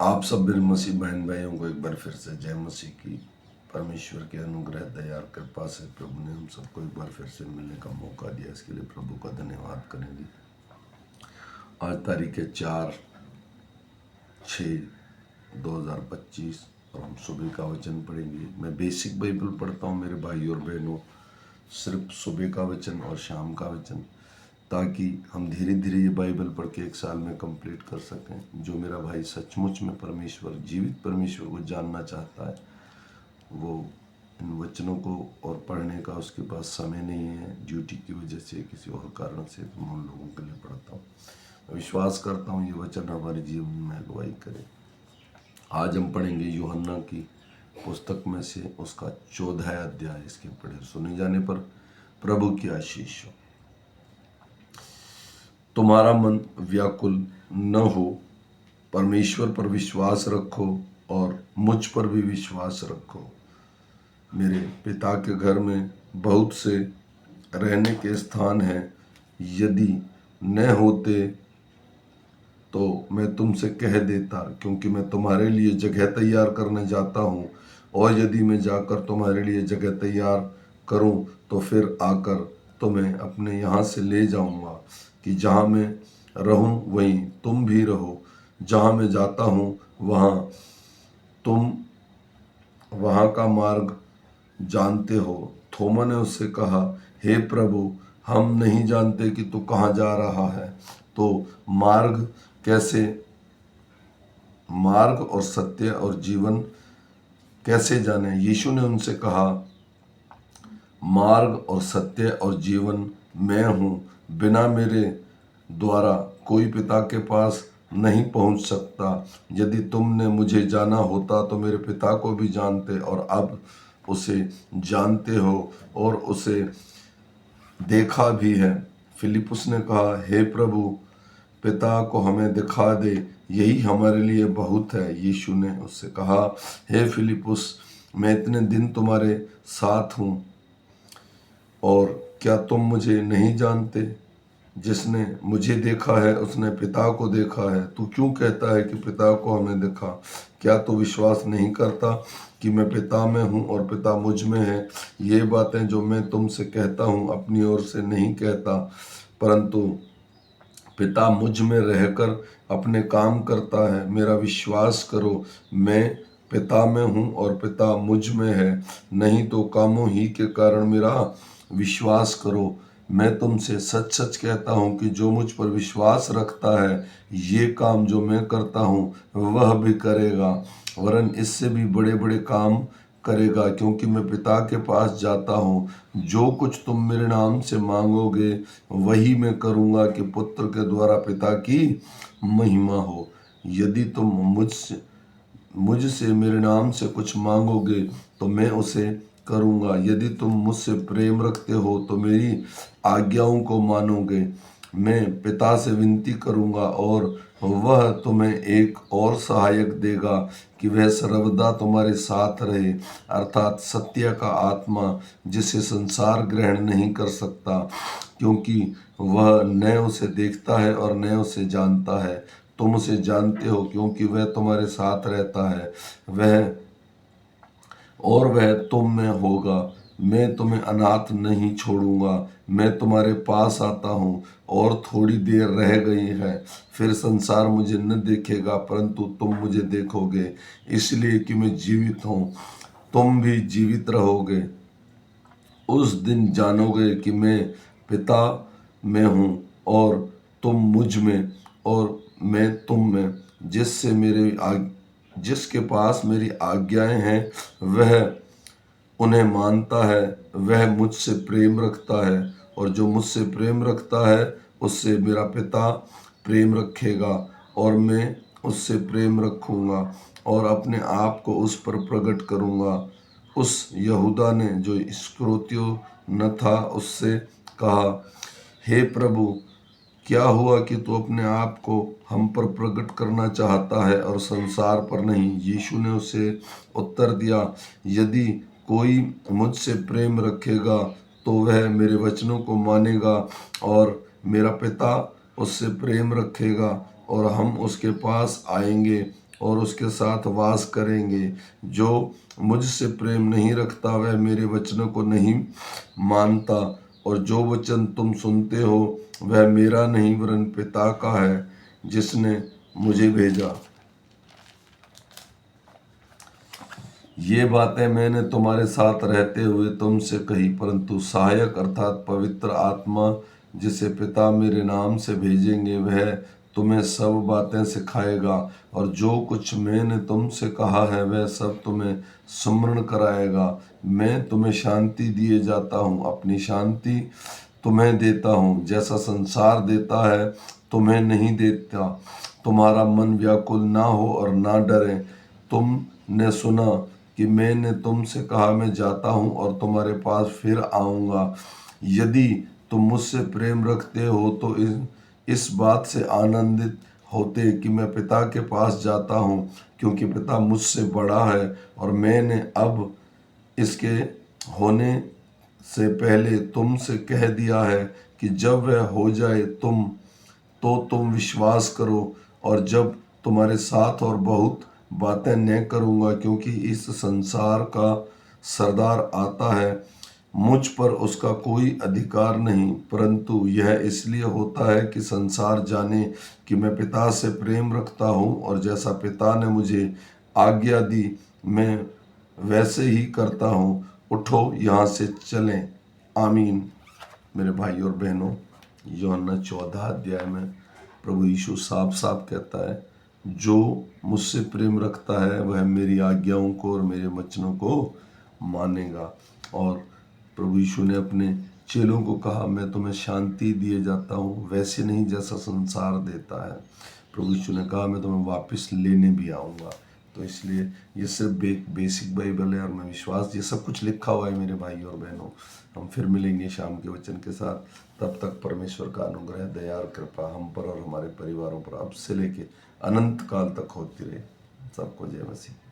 आप सब मेरे मसीह बहन भाइयों को एक बार फिर से जय मसीह की। परमेश्वर के अनुग्रह दया और कृपा से प्रभु ने हम सबको एक बार फिर से मिलने का मौका दिया, इसके लिए प्रभु का धन्यवाद करेंगे। आज तारीख है 4/6/2025 और हम सुबह का वचन पढ़ेंगे। मैं बेसिक बाइबल पढ़ता हूँ मेरे भाई और बहनों, सिर्फ सुबह का वचन और शाम का वचन, ताकि हम धीरे धीरे ये बाइबल पढ़ के एक साल में कंप्लीट कर सकें। जो मेरा भाई सचमुच में परमेश्वर, जीवित परमेश्वर को जानना चाहता है, वो इन वचनों को और पढ़ने का उसके पास समय नहीं है, ड्यूटी की वजह से, किसी और कारण से, तो मैं उन लोगों के लिए पढ़ता हूँ। मैं विश्वास करता हूँ ये वचन हमारे जीवन में अगुवाई करे। आज हम पढ़ेंगे यूहन्ना की पुस्तक में से उसका 14 अध्याय। इसके पढ़े सुने जाने पर प्रभु की आशीष हो। तुम्हारा मन व्याकुल न हो, परमेश्वर पर विश्वास रखो और मुझ पर भी विश्वास रखो। मेरे पिता के घर में बहुत से रहने के स्थान हैं, यदि न होते तो मैं तुमसे कह देता, क्योंकि मैं तुम्हारे लिए जगह तैयार करने जाता हूँ। और यदि मैं जाकर तुम्हारे लिए जगह तैयार करूँ तो फिर आकर तुम्हें अपने यहाँ से ले जाऊँगा, कि जहाँ मैं रहूँ वहीं तुम भी रहो। जहाँ मैं जाता हूँ वहाँ तुम वहाँ का मार्ग जानते हो। थोमा ने उससे कहा, हे प्रभु, हम नहीं जानते कि तू कहाँ जा रहा है, तो मार्ग और सत्य और जीवन कैसे जाने। यीशु ने उनसे कहा, मार्ग और सत्य और जीवन मैं हूँ। बिना मेरे द्वारा कोई पिता के पास नहीं पहुँच सकता। यदि तुमने मुझे जाना होता तो मेरे पिता को भी जानते, और अब उसे जानते हो और उसे देखा भी है। फिलिप्पुस ने कहा, हे प्रभु, पिता को हमें दिखा दे, यही हमारे लिए बहुत है। यीशु ने उससे कहा, हे फिलिप्पुस, मैं इतने दिन तुम्हारे साथ हूँ और क्या तुम मुझे नहीं जानते? जिसने मुझे देखा है उसने पिता को देखा है। तू क्यों कहता है कि पिता को हमें देखा? क्या तू विश्वास नहीं करता कि मैं पिता में हूँ और पिता मुझ में है? ये बातें जो मैं तुमसे कहता हूँ अपनी ओर से नहीं कहता, परंतु पिता मुझ में रहकर अपने काम करता है। मेरा विश्वास करो, मैं पिता में हूँ और पिता मुझ में है, नहीं तो कामों ही के कारण मेरा विश्वास करो। मैं तुमसे सच सच कहता हूँ कि जो मुझ पर विश्वास रखता है, ये काम जो मैं करता हूँ वह भी करेगा, वरन इससे भी बड़े बड़े काम करेगा, क्योंकि मैं पिता के पास जाता हूँ। जो कुछ तुम मेरे नाम से मांगोगे वही मैं करूँगा, कि पुत्र के द्वारा पिता की महिमा हो। यदि तुम मुझसे मेरे नाम से कुछ मांगोगे तो मैं उसे करूँगा। यदि तुम मुझसे प्रेम रखते हो तो मेरी आज्ञाओं को मानोगे। मैं पिता से विनती करूँगा और वह तुम्हें एक और सहायक देगा, कि वह सर्वदा तुम्हारे साथ रहे, अर्थात सत्य का आत्मा, जिसे संसार ग्रहण नहीं कर सकता, क्योंकि वह न उसे देखता है और न उसे जानता है। तुम उसे जानते हो, क्योंकि वह तुम्हारे साथ रहता है, वह तुम में होगा। मैं तुम्हें अनाथ नहीं छोड़ूंगा, मैं तुम्हारे पास आता हूँ। और थोड़ी देर रह गई है, फिर संसार मुझे न देखेगा, परंतु तुम मुझे देखोगे, इसलिए कि मैं जीवित हूँ, तुम भी जीवित रहोगे। उस दिन जानोगे कि मैं पिता में हूँ और तुम मुझ में और मैं तुम में। जिसके पास मेरी आज्ञाएं हैं वह उन्हें मानता है, वह मुझसे प्रेम रखता है, और जो मुझसे प्रेम रखता है उससे मेरा पिता प्रेम रखेगा, और मैं उससे प्रेम रखूँगा और अपने आप को उस पर प्रकट करूँगा। उस यहूदा ने, जो इस्करियोती न था, उससे कहा, हे प्रभु, क्या हुआ कि तू अपने आप को हम पर प्रकट करना चाहता है और संसार पर नहीं? यीशु ने उसे उत्तर दिया, यदि कोई मुझसे प्रेम रखेगा तो वह मेरे वचनों को मानेगा, और मेरा पिता उससे प्रेम रखेगा और हम उसके पास आएंगे और उसके साथ वास करेंगे। जो मुझसे प्रेम नहीं रखता वह मेरे वचनों को नहीं मानता, और जो वचन तुम सुनते हो वह मेरा नहीं वरन पिता का है जिसने मुझे भेजा। ये बातें मैंने तुम्हारे साथ रहते हुए तुमसे कही, परंतु सहायक अर्थात पवित्र आत्मा जिसे पिता मेरे नाम से भेजेंगे वह तुम्हें सब बातें सिखाएगा, और जो कुछ मैंने तुमसे कहा है वह सब तुम्हें स्मरण कराएगा। मैं तुम्हें शांति दिए जाता हूँ, अपनी शांति तुम्हें देता हूँ। जैसा संसार देता है तुम्हें नहीं देता। तुम्हारा मन व्याकुल ना हो और ना डरे। तुमने सुना कि मैंने तुमसे कहा, मैं जाता हूँ और तुम्हारे पास फिर आऊँगा। यदि तुम मुझसे प्रेम रखते हो तो इस बात से आनंदित होते कि मैं पिता के पास जाता हूँ, क्योंकि पिता मुझसे बड़ा है, और मैंने अब इसके होने से पहले तुमसे कह दिया है कि जब वह हो जाए तुम विश्वास करो। और जब तुम्हारे साथ और बहुत बातें न करूँगा, क्योंकि इस संसार का सरदार आता है, मुझ पर उसका कोई अधिकार नहीं, परंतु यह इसलिए होता है कि संसार जाने कि मैं पिता से प्रेम रखता हूँ, और जैसा पिता ने मुझे आज्ञा दी मैं वैसे ही करता हूँ। उठो, यहाँ से चलें। आमीन। मेरे भाई और बहनों, यूहन्ना 14 अध्याय में प्रभु यीशु साफ साफ कहता है, जो मुझसे प्रेम रखता है वह मेरी आज्ञाओं को और मेरे वचनों को मानेगा। और प्रभु यीशु ने अपने चेलों को कहा, मैं तुम्हें शांति दिए जाता हूँ, वैसे नहीं जैसा संसार देता है। प्रभु यीशु ने कहा, मैं तुम्हें वापस लेने भी आऊँगा। तो इसलिए ये सिर्फ एक बेसिक बाइबल है, और मैं विश्वास ये सब कुछ लिखा हुआ है मेरे भाई और बहनों। हम फिर मिलेंगे शाम के वचन के साथ। तब तक परमेश्वर का अनुग्रह, दया और कृपा हम पर और हमारे परिवारों पर अब से लेके अनंत काल तक होती रहे। सबको जय मसीह।